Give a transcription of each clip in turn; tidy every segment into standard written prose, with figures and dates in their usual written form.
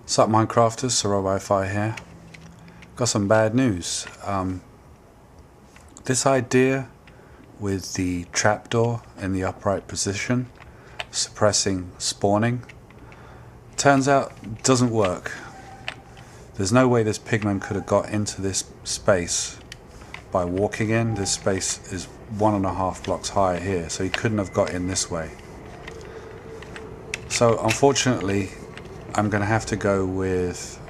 Sup Minecrafters, SirRobHiFi here. Got some bad news. This idea with the trapdoor in the upright position, suppressing spawning, turns out doesn't work. There's no way this pigman could have got into this space by walking in. This space is 1.5 blocks higher here, so he couldn't have got in this way. So unfortunately, I'm going to have to go with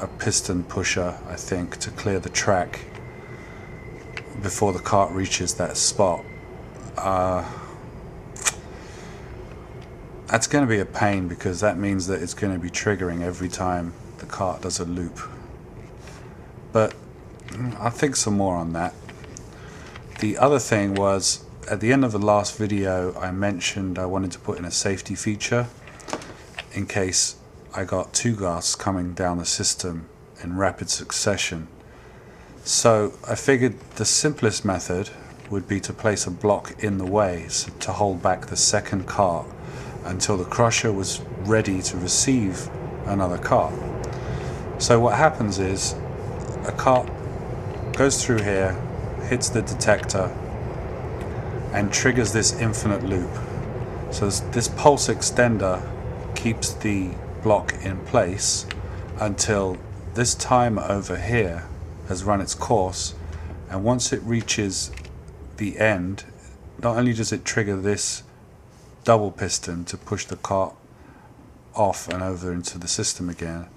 a piston pusher, I think, to clear the track before the cart reaches that spot. That's going to be a pain because that means that it's going to be triggering every time the cart does a loop. But I'll think some more on that. The other thing was, at the end of the last video I mentioned I wanted to put in a safety feature in case I got two ghasts coming down the system in rapid succession. So I figured the simplest method would be to place a block in the way to hold back the second cart until the crusher was ready to receive another cart. So what happens is a cart goes through here, hits the detector and triggers this infinite loop. So this pulse extender keeps the block in place until this timer over here has run its course, and once it reaches the end, not only does it trigger this double piston to push the cart off and over into the system again,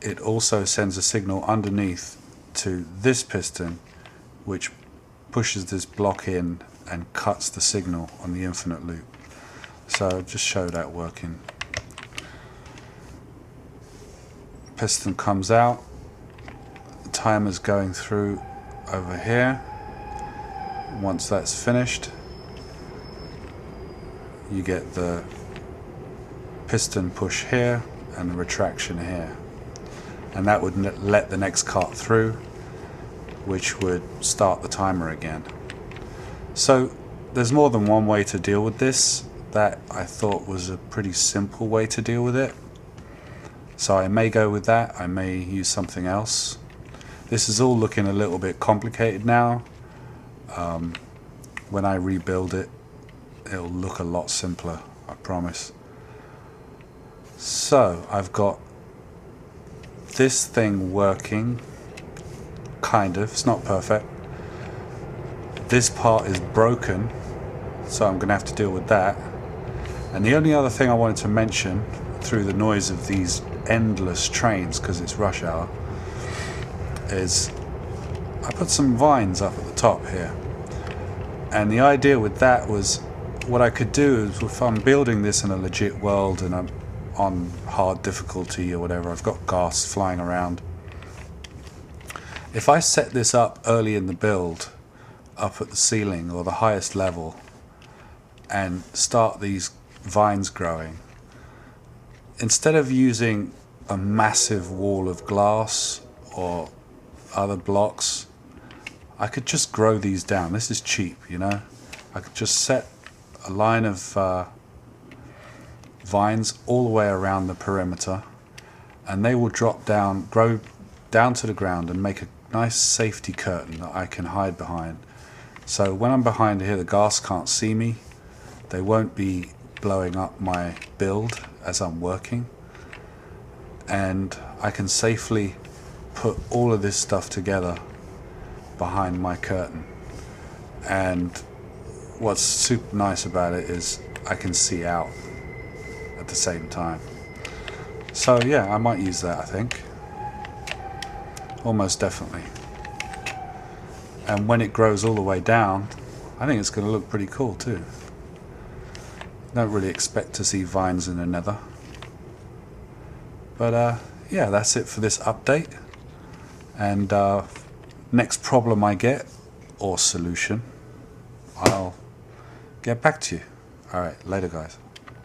it also sends a signal underneath to this piston which pushes this block in and cuts the signal on the infinite loop. So I'll just show that working. Piston comes out, the timer's going through over here. Once that's finished, you get the piston push here and the retraction here, and that would let the next cart through, which would start the timer again. So there's more than one way to deal with this. That I thought was a pretty simple way to deal with it. So I may go with that, I may use something else. This is all looking a little bit complicated now. When I rebuild it, it'll look a lot simpler, I promise. So I've got this thing working, kind of, it's not perfect. This part is broken, so I'm going to have to deal with that. And the only other thing I wanted to mention, through the noise of these endless trains because it's rush hour, is I put some vines up at the top here. And the idea with that was, what I could do is, if I'm building this in a legit world and I'm on hard difficulty or whatever, I've got ghasts flying around, if I set this up early in the build, up at the ceiling or the highest level, and start these vines growing, instead of using a massive wall of glass or other blocks, I could just grow these down. This is cheap, you know. I could just set a line of vines all the way around the perimeter, and they will drop down, grow down to the ground and make a nice safety curtain that I can hide behind. So when I'm behind here, the ghasts can't see me. They won't be blowing up my build as I'm working, and I can safely put all of this stuff together behind my curtain. And what's super nice about it is I can see out at the same time. So yeah, I might use that, I think. Almost definitely. And when it grows all the way down, I think it's going to look pretty cool too. Don't really expect to see vines in the nether. But yeah, that's it for this update. And next problem I get, or solution, I'll get back to you. Alright, later guys.